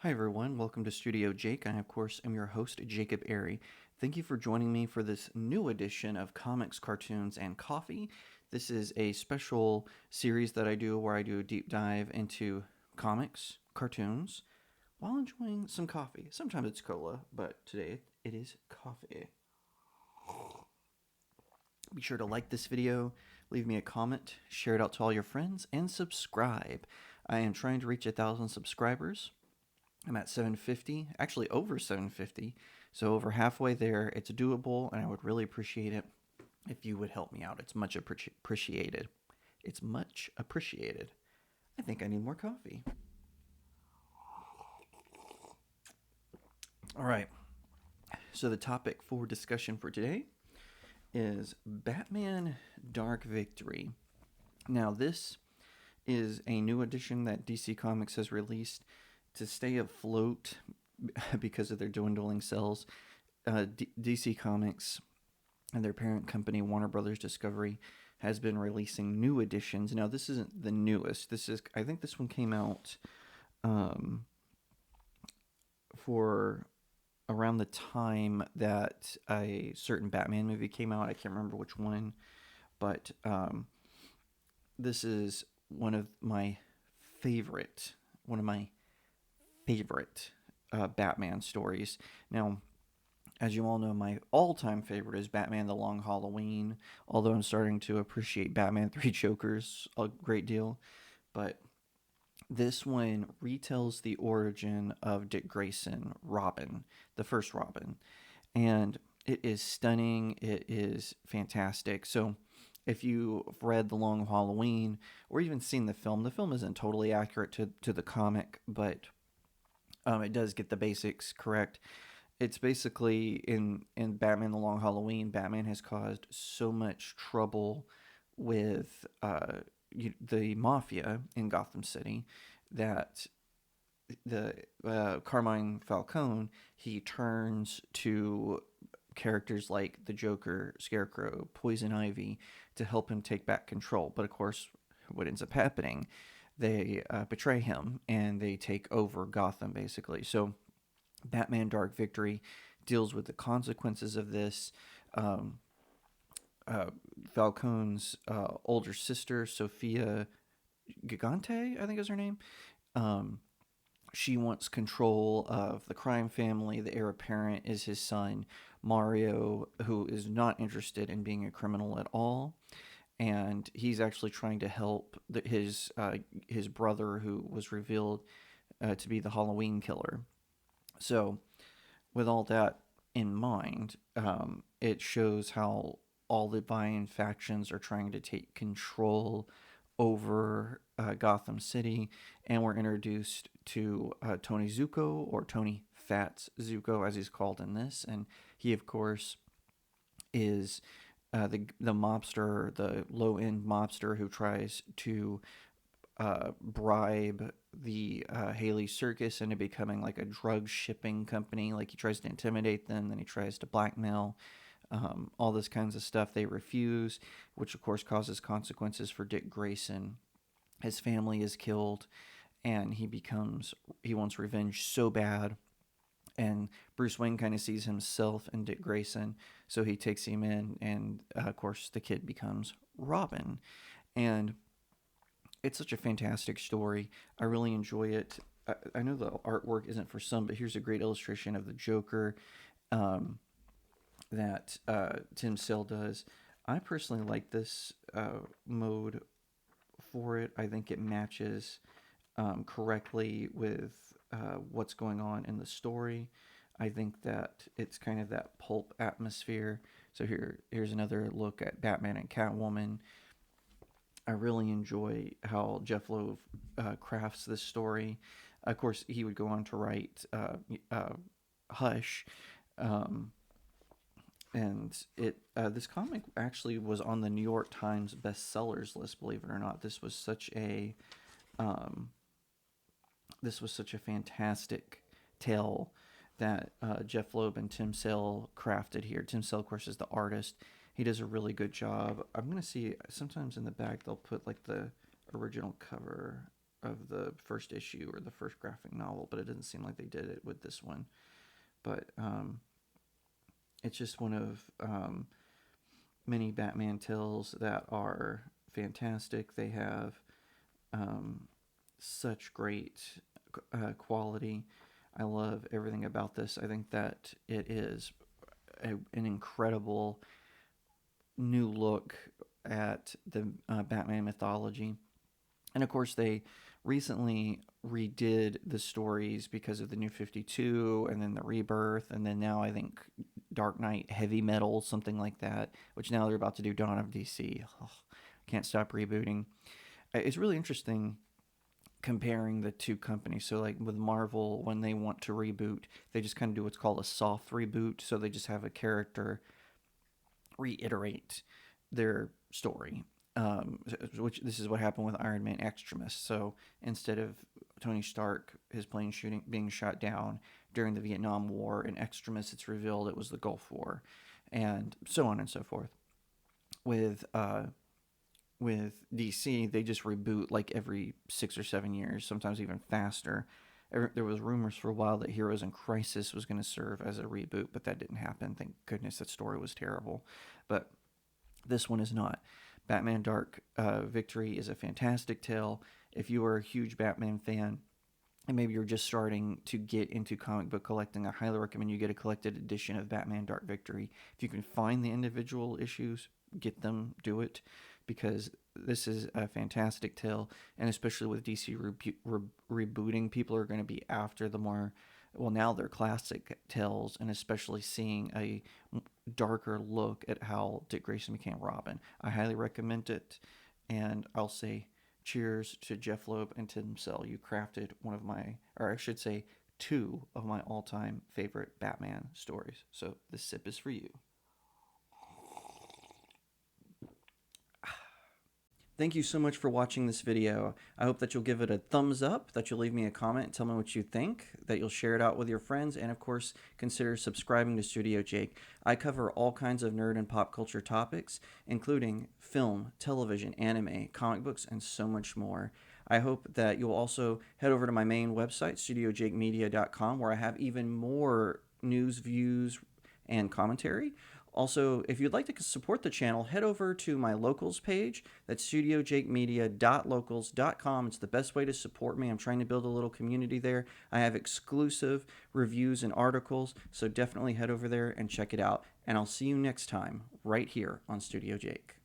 Hi everyone, welcome to Studio Jake. I, of course, am your host, Jacob Airy. Thank you for joining me for this new edition of Comics, Cartoons, and Coffee. This is a special series that I do where I do a deep dive into comics, cartoons, while enjoying some coffee. Sometimes it's cola, but today it is coffee. Be sure to like this video, leave me a comment, share it out to all your friends, and subscribe. I am trying to reach 1,000 subscribers. I'm at 750, actually over 750, so over halfway there. It's doable, and I would really appreciate it if you would help me out. It's much appreciated. It's much appreciated. I think I need more coffee. All right, so the topic for discussion for today is Batman Dark Victory. Now, this is a new edition that DC Comics has released to stay afloat because of their dwindling sales. DC Comics and their parent company, Warner Brothers Discovery, has been releasing new editions. Now, this isn't the newest. I think this one came out for around the time that a certain Batman movie came out. I can't remember which one, but this is one of my favorite Batman stories. Now, as you all know, my all-time favorite is Batman: The Long Halloween. Although I'm starting to appreciate Batman: Three Jokers a great deal, but this one retells the origin of Dick Grayson, Robin, the first Robin, and it is stunning. It is fantastic. So, if you've read The Long Halloween or even seen the film isn't totally accurate to the comic, but it does get the basics correct. It's basically in Batman: The Long Halloween. Batman has caused so much trouble with the mafia in Gotham City that the Carmine Falcone, he turns to characters like the Joker, Scarecrow, Poison Ivy to help him take back control. But of course, what ends up happening? They betray him and they take over Gotham basically. So Batman Dark Victory deals with the consequences of this. Um, uh, Falcone's older sister, Sophia Gigante, I think is her name. Um, she wants control of the crime family. The heir apparent is his son, Mario, who is not interested in being a criminal at all. And he's actually trying to help his brother, who was revealed to be the Halloween killer. So, with all that in mind, it shows how all the vying factions are trying to take control over Gotham City, and we're introduced to Tony Zuko, or Tony Fats Zuko, as he's called in this, and he, of course, is the mobster, the low end mobster who tries to bribe the Haley Circus into becoming like a drug shipping company. Like he tries to intimidate them, then he tries to blackmail, all this kinds of stuff. They refuse, which of course causes consequences for Dick Grayson. His family is killed, and he wants revenge so bad. And Bruce Wayne kind of sees himself in Dick Grayson, so he takes him in, and of course the kid becomes Robin. And it's such a fantastic story. I really enjoy it. I know the artwork isn't for some, but here's a great illustration of the Joker um, that Tim Sale does. I personally like this mode for it. I think it matches correctly with what's going on in the story. I think that it's kind of that pulp atmosphere. So here's another look at Batman and Catwoman. I really enjoy how Jeff Loeb crafts this story. Of course, he would go on to write Hush, um, and it this comic actually was on the New York Times bestsellers list. Believe it or not, um, this was such a fantastic tale that Jeff Loeb and Tim Sale crafted here. Tim Sale, of course, is the artist. He does a really good job. I'm gonna see sometimes in the back they'll put like the original cover of the first issue or the first graphic novel, but it doesn't seem like they did it with this one. But it's just one of many Batman tales that are fantastic. They have such great quality. I love everything about this. I think that it is an incredible new look at the Batman mythology. And of course, they recently redid the stories because of the New 52 and then the Rebirth, and then now I think Dark Knight Heavy Metal, something like that, which now they're about to do Dawn of DC. Oh, can't stop rebooting. It's really interesting comparing the two companies. So like with Marvel, when they want to reboot, they just kind of do what's called a soft reboot. So they just have a character reiterate their story. Which this is what happened with Iron Man Extremis. So instead of Tony Stark, his plane being shot down during the Vietnam War, in Extremis it's revealed it was the Gulf War, and so on and so forth. With DC, they just reboot like every 6 or 7 years, sometimes even faster. There was rumors for a while that Heroes in Crisis was going to serve as a reboot, but that didn't happen. Thank goodness, that story was terrible. But this one is not. Batman Dark Victory is a fantastic tale. If you are a huge Batman fan, and maybe you're just starting to get into comic book collecting, I highly recommend you get a collected edition of Batman Dark Victory. If you can find the individual issues, get them, do it, because this is a fantastic tale, and especially with DC rebooting, people are going to be after the more, well, now they're classic tales, and especially seeing a darker look at how Dick Grayson became Robin. I highly recommend it, and I'll say cheers to Jeff Loeb and Tim Sell. You crafted one of my, or I should say, two of my all-time favorite Batman stories. So this sip is for you. Thank you so much for watching this video. I hope that you'll give it a thumbs up, that you'll leave me a comment, tell me what you think, that you'll share it out with your friends, and of course, consider subscribing to StudioJake. I cover all kinds of nerd and pop culture topics, including film, television, anime, comic books, and so much more. I hope that you'll also head over to my main website, StudioJakeMedia.com, where I have even more news, views, and commentary. Also, if you'd like to support the channel, head over to my locals page. That's studiojakemedia.locals.com. It's the best way to support me. I'm trying to build a little community there. I have exclusive reviews and articles, so definitely head over there and check it out. And I'll see you next time, right here on Studio Jake.